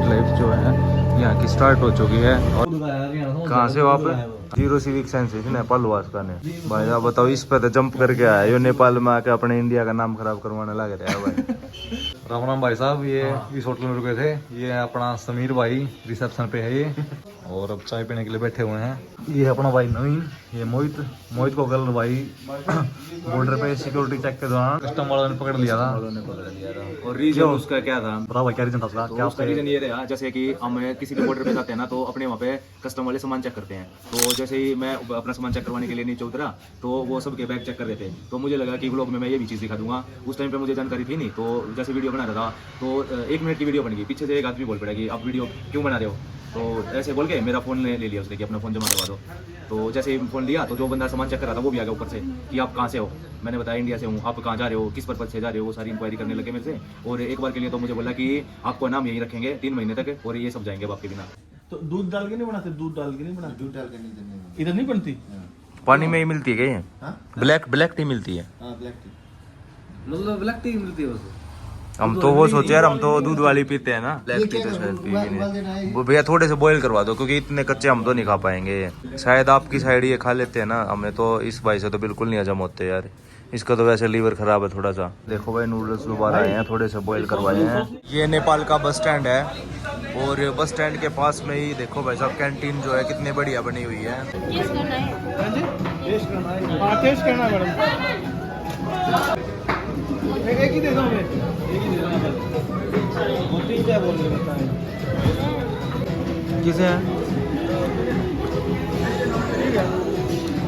Night life जो है यहाँ की स्टार्ट हो चुकी है। और कहाँ से हो आप? जीरो सिविक सेंस नेपाल वास का ने भाई आप बताओ, इस पे तो जंप करके आया यो, नेपाल में आके अपने इंडिया का नाम खराब करवाने लगे थे भाई। राम राम भाई साहब, ये इस होटल में रुके थे, ये अपना समीर भाई रिसेप्शन पे है ये, और अब चाय पीने के लिए बैठे हुए हैं। ये अपना भाई नवीन, ये मोहित, मोहित को कल भाई बॉर्डर पे सिक्योरिटी चेक के दौरान कस्टम वालों ने पकड़ लिया था। और रीजन उसका क्या था? बताओ भाई क्या रीजन था उसका? तो क्या उसका रीजन ये रहा, जैसे कि हम किसी भी बॉर्डर पे जाते हैं ना, तो अपने वहाँ पे कस्टम वाले सामान चेक करते हैं। तो जैसे ही मैं अपना सामान चेक करवाने के लिए नीचे उतरा, तो वो सबके बैग चेक कर रहे थे। तो मुझे लगा कि व्लॉग में मैं ये भी चीज़ दिखा दूंगा। उस टाइम पे मुझे जानकारी थी नहीं, तो जैसे वीडियो बना रहा था तो 1 मिनट की वीडियो बन गई। पीछे से एक आदमी बोल पड़ा कि आप वीडियो क्यों बना रहे हो? तो ऐसे बोल के मेरा फ़ोन ले लिया उसने कि अपना फ़ोन जमा करवा दो। तो जैसे ही फ़ोन लिया तो जो बंदा सामान चेक कर रहा था वो भी आ गया ऊपर से कि आप कहाँ से हो। मैंने बताया इंडिया से हूँ। आप कहाँ जा रहे हो, किस पर्पज से जा रहे हो, वो सारी इंक्वायरी करने लगे मेरे से। और एक बार के लिए तो मुझे बोला कि आपको नाम यहीं रखेंगे 3 महीने तक, और ये सब जाएंगे आपके बिना। तो दूध डाल के नहीं बनाते? दूध डाल के नहीं बनाते? दूध डाल के नहीं देने। इधर नहीं बनती? पानी में ही मिलती है क्या ये? हाँ? ब्लैक टी मिलती है? हाँ, ब्लैक टी। मतलब ब्लैक टी मिलती है उसको? हम तो वो सोचे यार, हम तो दूध वाली पीते हैं ना, ब्लैक टी तो शायद पी नहीं। वो भैया थोड़े से बॉईल करवा दो, क्योंकि इतने कच्चे हम तो नहीं खा पाएंगे। शायद आपकी साइड ये खा लेते हैं ना, हमें तो इस भाई से तो बिल्कुल नहीं हजम होते यार। इसका तो वैसे लीवर खराब है थोड़ा सा। देखो भाई नूडल्स दोबारा आए हैं, थोड़े से बॉईल करवाए हैं। ये नेपाल का बस स्टैंड है, और बस स्टैंड के पास में ही देखो भाई साहब कैंटीन जो है कितनी बढ़िया बनी हुई है। टेस्ट करना है मैडम। एक ही दे दो मैं, एक ही दे दो। वो तीन क्या बोल रहे बताएं? किसे है?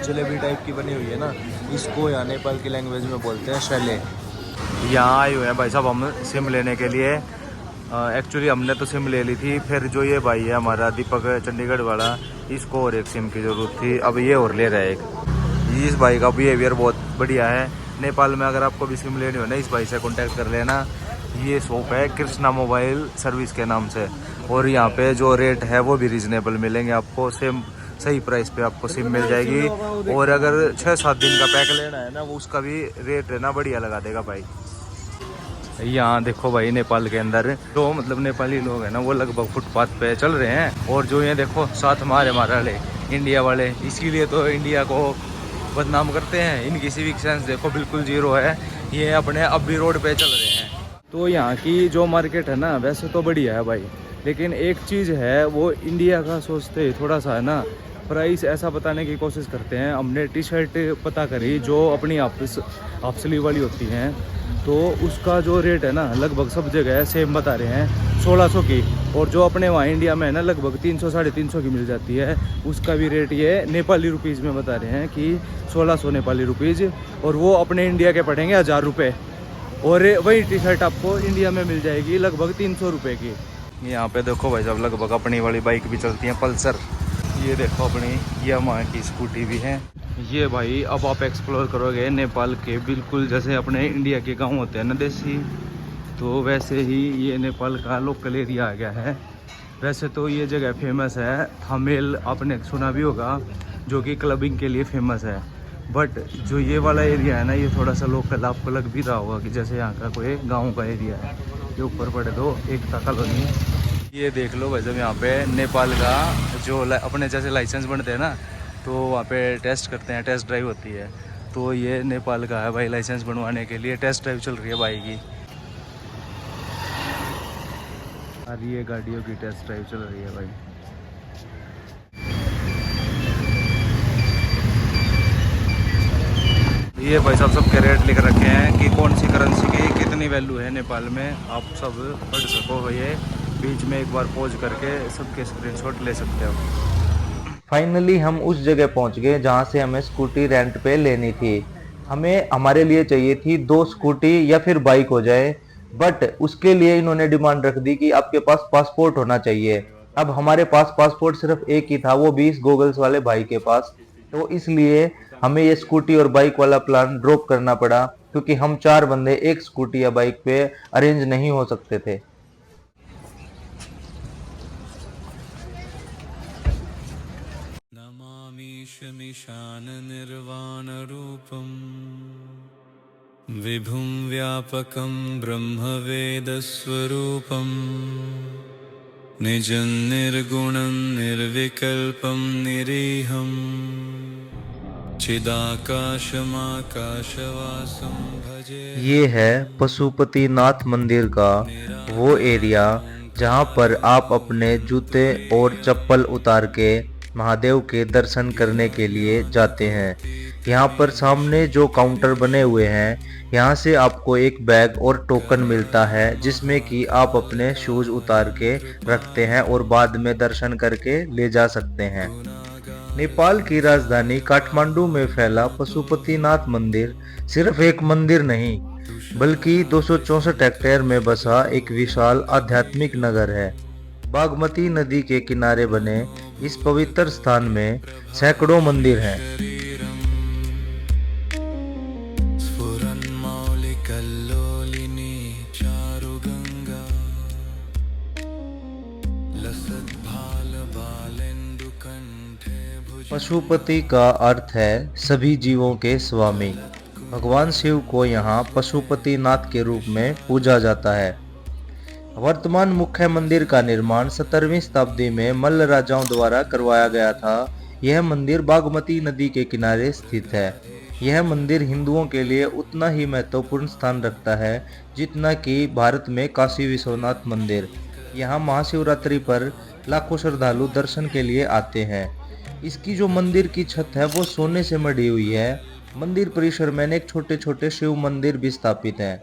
जलेबी टाइप की बनी हुई है ना, इसको यहाँ नेपाल की लैंग्वेज में बोलते हैं शैले। यहाँ आए हुए हैं भाई साहब हम सिम लेने के लिए। एक्चुअली हमने तो सिम ले ली थी, फिर जो ये भाई है हमारा दीपक चंडीगढ़ वाला, इसको और एक सिम की ज़रूरत थी, अब ये और ले रहा है एक। इस भाई का बिहेवियर बहुत बढ़िया है। नेपाल में अगर आपको भी सिम लेनी हो ना, इस भाई से कॉन्टैक्ट कर लेना। ये शॉप है कृष्णा मोबाइल सर्विस के नाम से, और यहाँ पे जो रेट है वो भी रीजनेबल मिलेंगे आपको। सेम सही प्राइस पे आपको सिम मिल जाएगी। और अगर 6-7 दिन का पैक लेना है ना, वो उसका भी रेट है ना बढ़िया लगा देगा भाई। यहाँ देखो भाई नेपाल के अंदर जो मतलब नेपाली लोग हैं ना, वो लगभग फुटपाथ पे चल रहे हैं। और जो ये देखो साथ हमारे वाले इंडिया वाले, इसीलिए तो इंडिया को बदनाम करते हैं। इनकी सिविक सेंस देखो बिल्कुल जीरो है। ये अपने अब भी रोड पे चल रहे हैं। तो यहाँ की जो मार्केट है ना वैसे तो बढ़िया है भाई, लेकिन एक चीज़ है, वो इंडिया का सोचते थोड़ा सा है ना, प्राइस ऐसा बताने की कोशिश करते हैं। हमने टी शर्ट पता करी जो अपनी हाफ स्लीव वाली होती हैं, तो उसका जो रेट है ना लगभग सब जगह सेम बता रहे हैं 1600 की। और जो अपने वहाँ इंडिया में है ना लगभग 300-350 की मिल जाती है, उसका भी रेट ये नेपाली रुपीज़ में बता रहे हैं कि 1600 नेपाली रुपीज़। और वो अपने इंडिया के पड़ेंगे 1000 रुपये, और वही टी शर्ट आपको इंडिया में मिल जाएगी लगभग 300 रुपये की। यहाँ पे देखो भाई साहब लगभग अपनी वाली बाइक भी चलती हैं, पल्सर। ये देखो अपनी यामाहा की स्कूटी भी है। ये भाई अब आप एक्सप्लोर करोगे नेपाल के, बिल्कुल जैसे अपने इंडिया के गांव होते हैं ना देसी, तो वैसे ही ये नेपाल का लोकल एरिया आ गया है। वैसे तो ये जगह फेमस है, थामेल आपने सुना भी होगा, जो कि क्लबिंग के लिए फेमस है। बट जो ये वाला एरिया है ना, ये थोड़ा सा लोकल आपको लग भी रहा होगा कि जैसे यहाँ का कोई गाँव का एरिया है। ये ऊपर पड़े तो एकता कॉलोनी। ये देख लो भाई साहब, यहाँ पे नेपाल का जो अपने जैसे लाइसेंस बनते हैं ना, तो वहाँ पे टेस्ट करते हैं, टेस्ट ड्राइव होती है। तो ये नेपाल का है भाई, लाइसेंस बनवाने के लिए टेस्ट ड्राइव चल रही है बाइक की। और ये गाड़ियों की टेस्ट ड्राइव चल रही है भाई। ये भाई साहब सबके रेट लिख रखे हैं कि कौन सी करेंसी की कितनी वैल्यू है नेपाल में, आप सब पढ़ सको। ये बीच में एक बार पॉज करके सबके स्क्रीनशॉट ले सकते हो। फाइनली हम उस जगह पहुंच गए जहां से हमें स्कूटी रेंट पे लेनी थी। हमें हमारे लिए चाहिए थी 2 स्कूटी या फिर बाइक हो जाए, बट उसके लिए इन्होंने डिमांड रख दी कि आपके पास पासपोर्ट होना चाहिए। अब हमारे पास पासपोर्ट सिर्फ एक ही था, वो 20 गोगल्स वाले भाई के पास। तो इसलिए हमें ये स्कूटी और बाइक वाला प्लान ड्रॉप करना पड़ा, क्योंकि हम 4 बंदे एक स्कूटी या बाइक पे अरेंज नहीं हो सकते थे। नमामीशमिशाननिर्वाणरूपम् विभुं व्यापकं ब्रह्मवेदस्वरूपम् निजं निर्गुणं निर्विकल्पं निरीहं चिदाकाशमाकाशवासं भजे। ये है पशुपतिनाथ मंदिर का वो एरिया जहाँ पर आप अपने जूते और चप्पल उतार के महादेव के दर्शन करने के लिए जाते हैं। यहाँ पर सामने जो काउंटर बने हुए हैं, यहाँ से आपको एक बैग और टोकन मिलता है जिसमें कि आप अपने शूज उतार के रखते हैं और बाद में दर्शन करके ले जा सकते हैं। नेपाल की राजधानी काठमांडू में फैला पशुपतिनाथ मंदिर सिर्फ एक मंदिर नहीं बल्कि 264 हेक्टेयर में बसा एक विशाल आध्यात्मिक नगर है। बागमती नदी के किनारे बने इस पवित्र स्थान में सैकड़ों मंदिर हैं। स्फुरन्मौलिकल्लोलिनी चारुगंगा लसद्भालबालेन्दुकण्ठे भुज। पशुपति का अर्थ है सभी जीवों के स्वामी। भगवान शिव को यहाँ पशुपतिनाथ के रूप में पूजा जाता है। वर्तमान मुख्य मंदिर का निर्माण 17वीं शताब्दी में मल्ल राजाओं द्वारा करवाया गया था। यह मंदिर बागमती नदी के किनारे स्थित है। यह मंदिर हिंदुओं के लिए उतना ही महत्वपूर्ण स्थान रखता है जितना कि भारत में काशी विश्वनाथ मंदिर। यहाँ महाशिवरात्रि पर लाखों श्रद्धालु दर्शन के लिए आते हैं। इसकी जो मंदिर की छत है वो सोने से मढ़ी हुई है। मंदिर परिसर में अनेक छोटे छोटे शिव मंदिर भी स्थापित हैं।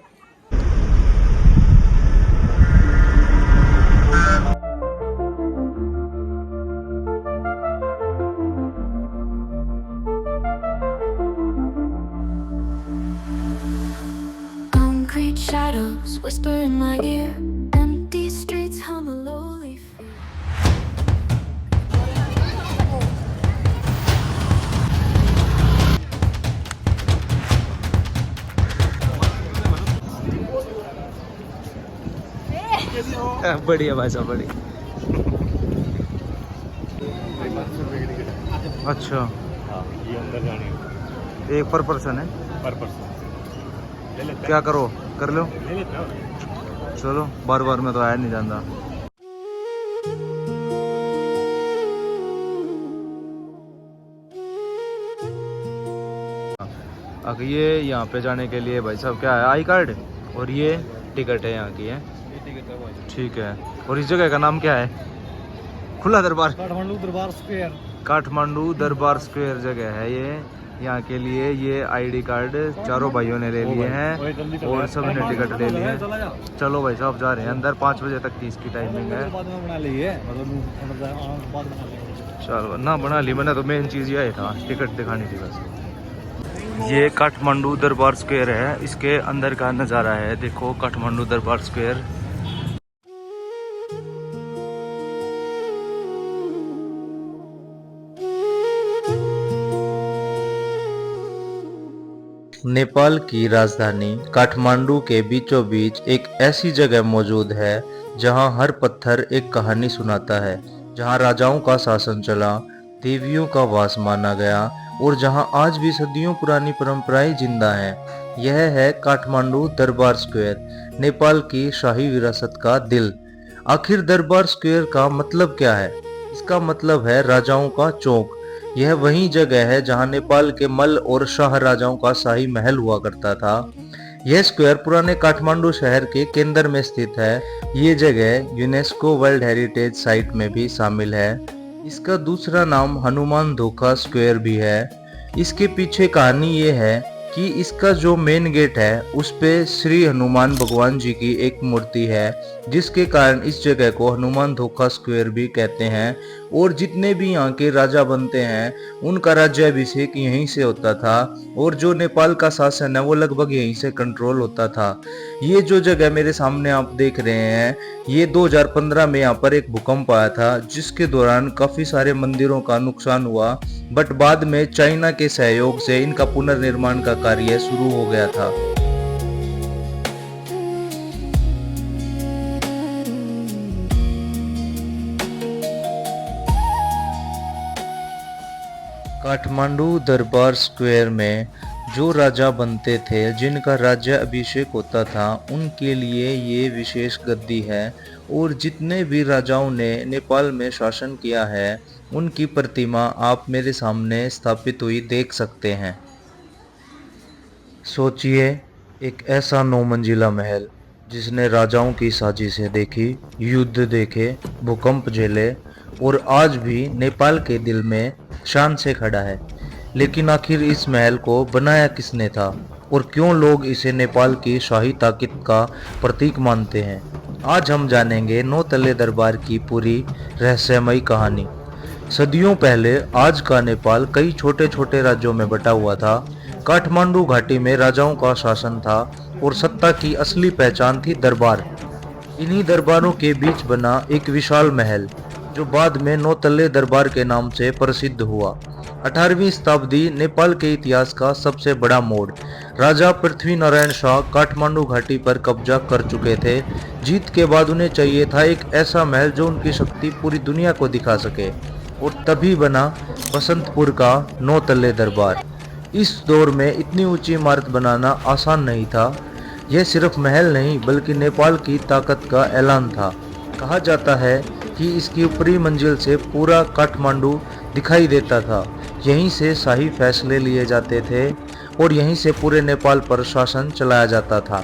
Concrete shadows whisper in my ear. Empty streets hum a lowly fear. बढ़िया भाई साहब, बढ़िया। अच्छा, ये अंदर जाने एक पर पर्सन है। पर पर्सन ले लेते क्या करो, कर लो, ले लेते हैं। चलो। बार बार में तो आया नहीं जाता। अब ये यहाँ पे जाने के लिए भाई साहब क्या है, आई कार्ड और ये टिकट है यहाँ की है। ठीक है। और इस जगह का नाम क्या है? खुला दरबार, काठमांडू दरबार स्क्वायर। काठमांडू दरबार स्क्वायर जगह है ये। यहाँ के लिए ये आईडी कार्ड चारों भाइयों ने ले लिए हैं और सभी ने टिकट ले लिए हैं। चलो भाई साहब जा रहे हैं अंदर। 5 बजे तक की इसकी टाइमिंग है। चलो ना बना ली मैंने, तो मेन चीज़ यही था, टिकट दिखानी थी बस। ये काठमांडू दरबार स्क्वायर है, इसके अंदर का नज़ारा है। देखो काठमांडू दरबार स्क्वायर। नेपाल की राजधानी काठमांडू के बीचों बीच एक ऐसी जगह मौजूद है जहां हर पत्थर एक कहानी सुनाता है, जहां राजाओं का शासन चला, देवियों का वास माना गया और जहां आज भी सदियों पुरानी परंपराएं जिंदा हैं। यह है काठमांडू दरबार स्क्वायर, नेपाल की शाही विरासत का दिल। आखिर दरबार स्क्वायर का मतलब क्या है? इसका मतलब है राजाओं का चौक। यह वही जगह है जहां नेपाल के मल्ल और शाह राजाओं का शाही महल हुआ करता था। यह स्क्वायर पुराने काठमांडू शहर के केंद्र में स्थित है। ये जगह यूनेस्को वर्ल्ड हेरिटेज साइट में भी शामिल है। इसका दूसरा नाम हनुमान धोखा स्क्वायर भी है। इसके पीछे कहानी ये है कि इसका जो मेन गेट है उस पे श्री हनुमान भगवान जी की एक मूर्ति है, जिसके कारण इस जगह को हनुमान धोखा स्क्वायर भी कहते हैं। और जितने भी यहाँ के राजा बनते हैं उनका राज्याभिषेक यहीं से होता था और जो नेपाल का शासन है वो लगभग यहीं से कंट्रोल होता था। ये जो जगह मेरे सामने आप देख रहे हैं, ये 2015 में यहाँ पर एक भूकंप आया था जिसके दौरान काफी सारे मंदिरों का नुकसान हुआ, बट बाद में चाइना के सहयोग से इनका पुनर्निर्माण का कार्य शुरू हो गया था। काठमांडू दरबार स्क्वायर में जो राजा बनते थे, जिनका राज्य अभिषेक होता था, उनके लिए ये विशेष गद्दी है और जितने भी राजाओं ने नेपाल में शासन किया है, उनकी प्रतिमा आप मेरे सामने स्थापित हुई देख सकते हैं। सोचिए, एक ऐसा 9 मंजिला महल जिसने राजाओं की साजिशें देखी, युद्ध देखे, भूकंप झेले और आज भी नेपाल के दिल में शान से खड़ा है। लेकिन आखिर इस महल को बनाया किसने था और क्यों लोग इसे नेपाल की शाही ताकत का प्रतीक मानते हैं? आज हम जानेंगे 9 तल्ले दरबार की पूरी रहस्यमयी कहानी। सदियों पहले आज का नेपाल कई छोटे छोटे राज्यों में बटा हुआ था। काठमांडू घाटी में राजाओं का शासन था और सत्ता की असली पहचान थी दरबार। इन्हीं दरबारों के बीच बना एक विशाल महल जो बाद में 9 तल्ले दरबार के नाम से प्रसिद्ध हुआ। 18वीं शताब्दी नेपाल के इतिहास का सबसे बड़ा मोड़। राजा पृथ्वी नारायण शाह काठमांडू घाटी पर कब्जा कर चुके थे। जीत के बाद उन्हें चाहिए था एक ऐसा महल जो उनकी शक्ति पूरी दुनिया को दिखा सके, और तभी बना बसंतपुर का 9 तल्ले दरबार। इस दौर में इतनी ऊंची इमारत बनाना आसान नहीं था। यह सिर्फ महल नहीं बल्कि नेपाल की ताकत का ऐलान था। कहा जाता है कि इसकी ऊपरी मंजिल से पूरा काठमांडू दिखाई देता था। यहीं से शाही फैसले लिए जाते थे और यहीं से पूरे नेपाल पर शासन चलाया जाता था।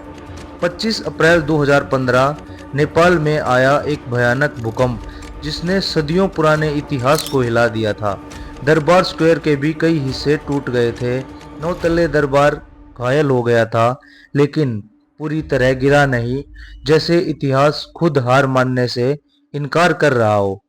25 अप्रैल 2015 नेपाल में आया एक भयानक भूकंप जिसने सदियों पुराने इतिहास को हिला दिया था। दरबार स्क्वायर के भी कई हिस्से टूट गए थे। 9 तल्ले दरबार घायल हो गया था, लेकिन पूरी तरह गिरा नहीं, जैसे इतिहास खुद हार मानने से इनकार कर रहा हो।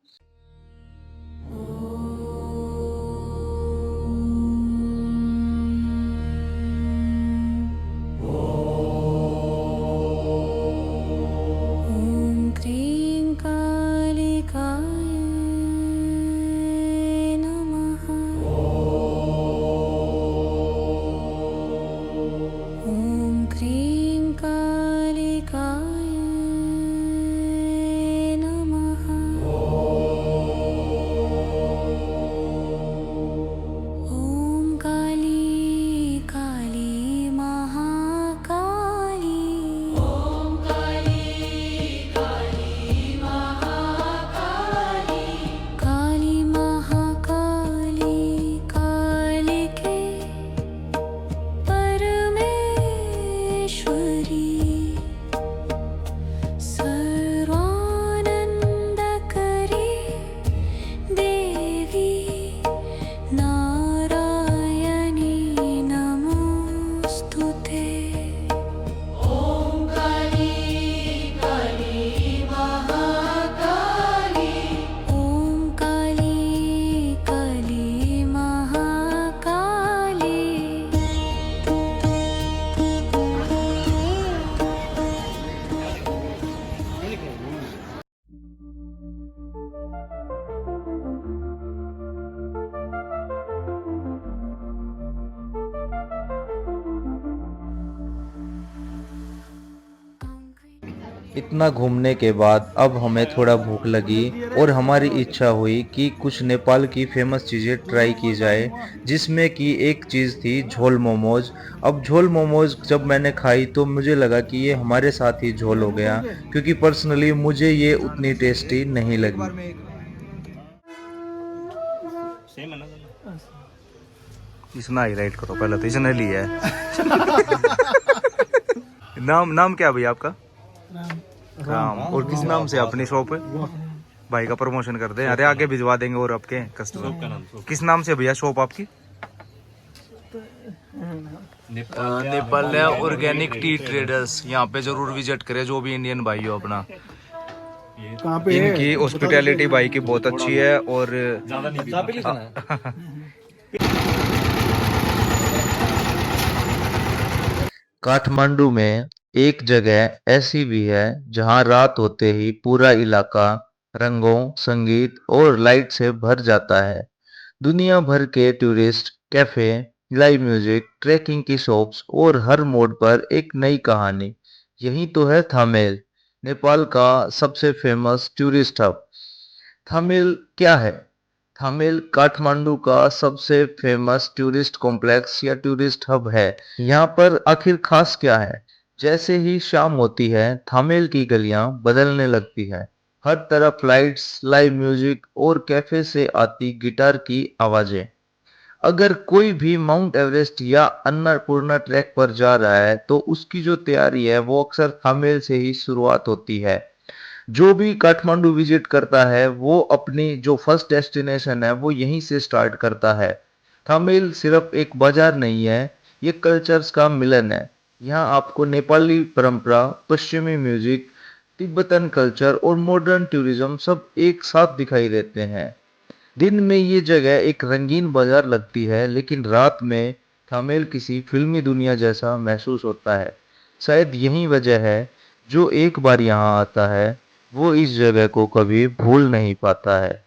ॐ क्रीं कालिकाय नमः। ॐ क्रीं कालिकाय नमः। ॐ काली काली महाकाली। ॐ काली महाकाली कालिके परमेश्वरी सर्वानन्दकरी देवी नारायणी नमोस्तुते। ॐ काली काली महाकाली। ॐ काली काली महाकाली। इतना घूमने के बाद अब हमें थोड़ा भूख लगी और हमारी इच्छा हुई कि कुछ नेपाल की फेमस चीज़ें ट्राई की जाए, जिसमें कि एक चीज़ थी झोल मोमोज। अब झोल मोमोज जब मैंने खाई तो मुझे लगा कि ये हमारे साथ ही झोल हो गया, क्योंकि पर्सनली मुझे ये उतनी टेस्टी नहीं लगी। इसना हाईलाइट करो पहले, तो इसने लिया है। नाम क्या भैया आपका? राम। और किस नाम से अपनी शॉप है? भाई का प्रमोशन कर दे, अरे आगे भिजवा देंगे और आपके कस्टमर। किस नाम से भैया शॉप आपकी? Nepal organic T traders. यहाँ पे जरूर विजिट करें जो भी इंडियन भाई हो अपना। इनकी हॉस्पिटैलिटी भाई की बहुत अच्छी है। और काठमांडू में एक जगह ऐसी भी है जहां रात होते ही पूरा इलाका रंगों, संगीत और लाइट से भर जाता है। दुनिया भर के tourist, cafe, live music, trekking की शॉप्स और हर मोड़ पर एक नई कहानी। यही तो है थामेल, नेपाल का सबसे फेमस टूरिस्ट हब। थामेल क्या है? थामेल काठमांडू का सबसे फेमस टूरिस्ट कॉम्प्लेक्स या टूरिस्ट हब है। यहाँ पर आखिर खास क्या है? जैसे ही शाम होती है थामेल की गलियां बदलने लगती है। हर तरफ लाइट्स, लाइव म्यूजिक और कैफे से आती गिटार की आवाजें। अगर कोई भी माउंट एवरेस्ट या अन्नपूर्णा ट्रैक पर जा रहा है तो उसकी जो तैयारी है वो अक्सर थामेल से ही शुरुआत होती है। जो भी काठमांडू विजिट करता है वो अपनी जो फर्स्ट डेस्टिनेशन है वो यहीं से स्टार्ट करता है। थामेल सिर्फ एक बाजार नहीं है, ये कल्चर्स का मिलन है। यहाँ आपको नेपाली परंपरा, पश्चिमी म्यूजिक, तिब्बतन कल्चर और मॉडर्न टूरिज्म सब एक साथ दिखाई देते हैं। दिन में ये जगह एक रंगीन बाजार लगती है, लेकिन रात में थामेल किसी फिल्मी दुनिया जैसा महसूस होता है। शायद यही वजह है जो एक बार यहाँ आता है वो इस जगह को कभी भूल नहीं पाता है।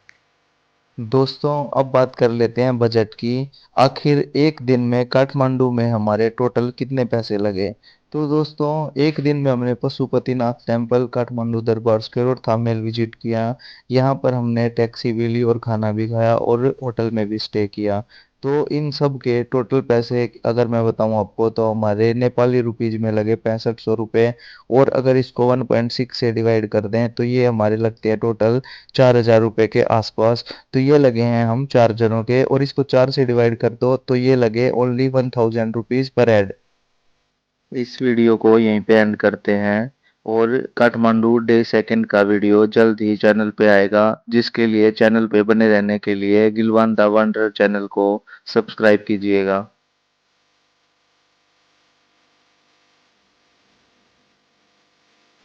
दोस्तों अब बात कर लेते हैं बजट की। आखिर एक दिन में काठमांडू में हमारे टोटल कितने पैसे लगे? तो दोस्तों एक दिन में हमने पशुपतिनाथ टेम्पल, काठमांडू दरबार स्क्वायर और थामेल विजिट किया। यहाँ पर हमने टैक्सी भी ली और खाना भी खाया और होटल में भी स्टे किया। तो इन सब के टोटल पैसे अगर मैं बताऊं आपको तो हमारे नेपाली रुपीज में लगे 6500 रुपये। और अगर इसको 1.6 से डिवाइड कर दें तो ये हमारे लगते हैं टोटल 4000 रुपये के आसपास। तो ये लगे हैं हम 4 जनों के, और इसको 4 से डिवाइड कर दो तो ये लगे ओनली 1000 रुपीज पर हेड। इस वीडियो को यहीं पे एंड करते हैं और काठमांडू डे सेकंड का वीडियो जल्द ही चैनल पे आएगा, जिसके लिए चैनल पे बने रहने के लिए गिलवान द वंडर चैनल को सब्सक्राइब कीजिएगा।